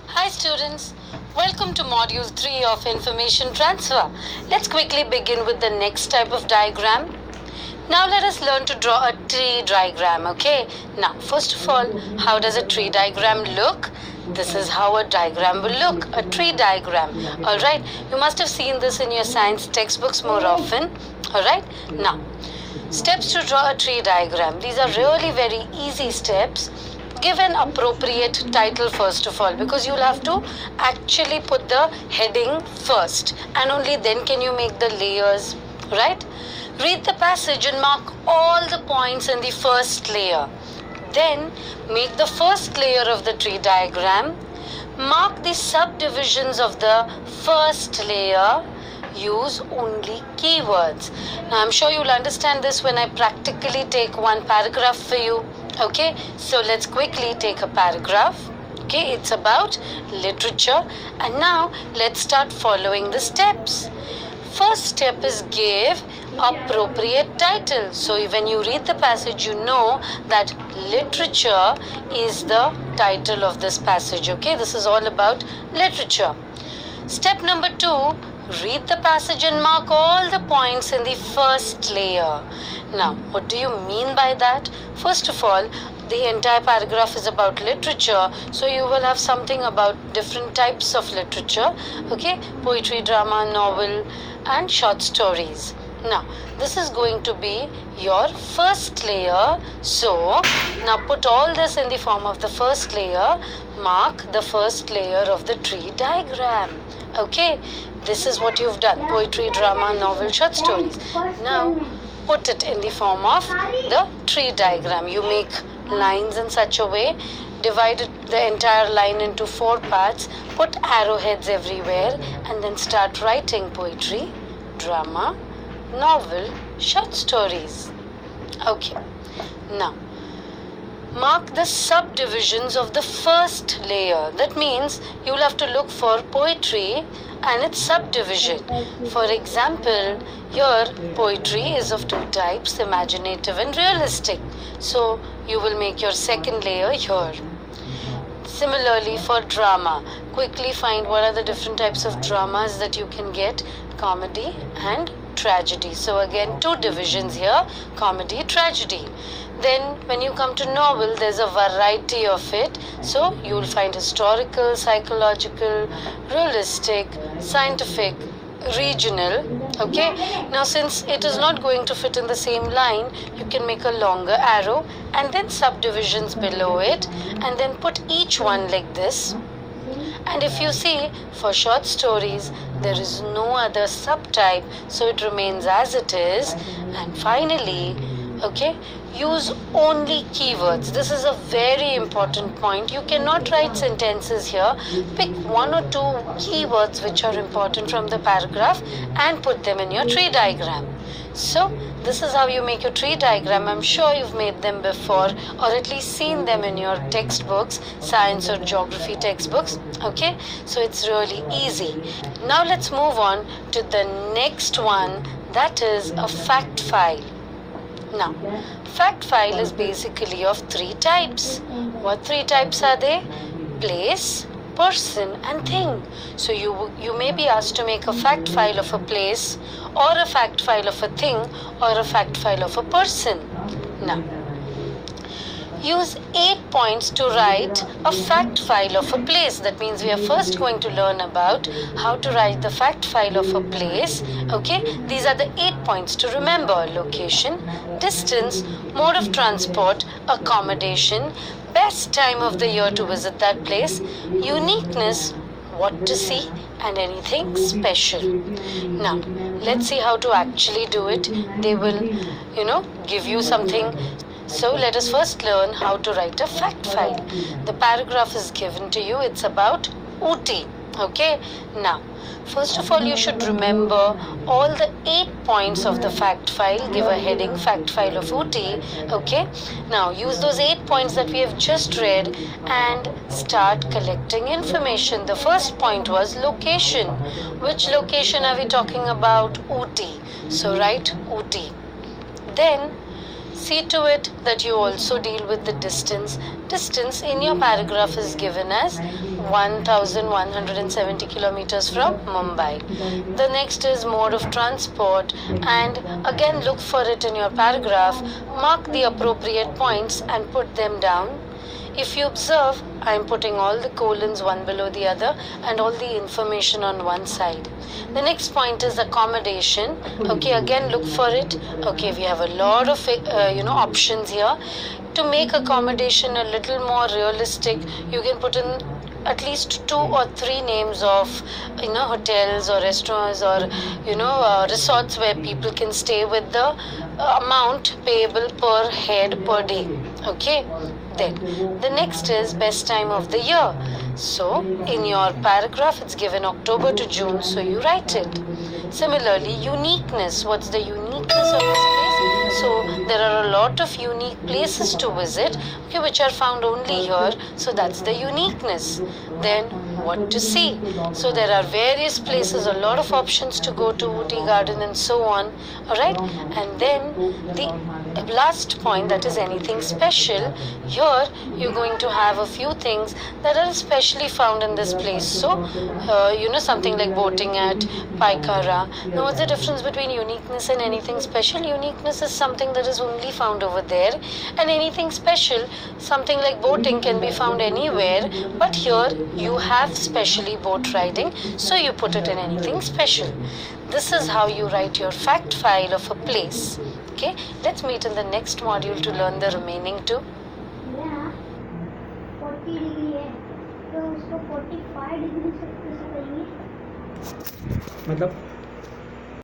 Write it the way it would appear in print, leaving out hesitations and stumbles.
Hi students, welcome to module 3 of information transfer. Let's quickly begin with the next type of diagram. Now let us learn to draw a tree diagram, okay? Now first of all, how does a tree diagram look? This is how a diagram will look, a tree diagram. Alright, you must have seen this in your science textbooks more often. Alright, now steps to draw a tree diagram. These are really very easy steps. Give an appropriate title first of all, because you'll have to actually put the heading first and only then can you make the layers, right? Read the passage and mark all the points in the first layer. Then make the first layer of the tree diagram. Mark the subdivisions of the first layer. Use only keywords. Now I'm sure you'll understand this when I practically take one paragraph for you. Okay, so let's quickly take a paragraph. Okay, it's about literature, and now let's start following the steps. First step is give appropriate title. So when you read the passage, you know that literature is the title of this passage. Okay, this is all about literature. Step number 2, read the passage and mark all the points in the first layer. Now, what do you mean by that? First of all, the entire paragraph is about literature, so you will have something about different types of literature, okay? Poetry, drama, novel, and short stories. Now, this is going to be your first layer. So, now put all this in the form of the first layer. Mark the first layer of the tree diagram. Okay, this is what you've done. Poetry, drama, novel, short stories. Now, put it in the form of the tree diagram. You make lines in such a way, divide the entire line into 4 parts, put arrowheads everywhere, and then start writing poetry, drama, novel, short stories. Okay, now mark the subdivisions of the first layer. That means you'll have to look for poetry and its subdivision. For example, your poetry is of 2 types, imaginative and realistic. So you will make your second layer here. Similarly for drama, quickly find what are the different types of dramas that you can get: comedy and tragedy. So again, 2 divisions here, comedy, tragedy. Then when you come to novel, there's a variety of it. So you will find historical, psychological, realistic, scientific, regional. Okay, now since it is not going to fit in the same line, you can make a longer arrow and then subdivisions below it, and then put each one like this. And if you see, for short stories, there is no other subtype, so it remains as it is. And finally, okay, use only keywords. This is a very important point. You cannot write sentences here. Pick 1 or 2 keywords which are important from the paragraph and put them in your tree diagram. So this is how you make your tree diagram. I'm sure you've made them before, or at least seen them in your textbooks, science or geography textbooks. Okay, so it's really easy. Now let's move on to the next one, that is a fact file. Now, fact file is basically of 3 types. What 3 types are they? Place, person, and thing. So you may be asked to make a fact file of a place, or a fact file of a thing, or a fact file of a person. Now, use 8 points to write a fact file of a place. That means we are first going to learn about how to write the fact file of a place. Okay, these are the 8 points to remember: location, distance, mode of transport, accommodation, best time of the year to visit that place, uniqueness, what to see, and anything special. Now, let's see how to actually do it. They will, give you something. So let us first learn how to write a fact file. The paragraph is given to you. It's about Ooty. Okay, now first of all you should remember all the 8 points of the fact file. Give a heading, fact file of Ooty. Okay, now use those 8 points that we have just read and start collecting information. The first point was location. Which location are we talking about? Ooty. So write Ooty. Then See to it that you also deal with the distance. Distance in your paragraph is given as 1170 kilometers from Mumbai. The next is mode of transport, and again look for it in your paragraph. Mark the appropriate points and put them down. If you observe, I am putting all the colons one below the other and all the information on one side. The next point is accommodation. Okay, again look for it. Okay, we have a lot of options here. To make accommodation a little more realistic, you can put in at least 2 or 3 names of hotels or restaurants or resorts where people can stay with the amount payable per head per day. Okay, then the next is best time of the year. So in your paragraph it's given October to June, so you write it. Similarly, uniqueness. What's the uniqueness of this place? So there are a lot of unique places to visit, okay, which are found only here. So that's the uniqueness. Then what to see? So there are various places, a lot of options to go to, Ooty Garden and so on. Alright, and then the last point, that is anything special. Here you're going to have a few things that are especially found in this place. So something like boating at Paikara. Now what's the difference between uniqueness and anything special? Uniqueness is something that is only found over there, and anything special, something like boating, can be found anywhere, but here you have specially boat riding, so you put it in anything special. This is how you write your fact file of a place. Okay, let's meet in the next module to learn the remaining two. 40 degree है तो उसको 45 degree से कैसे करेंगे? मतलब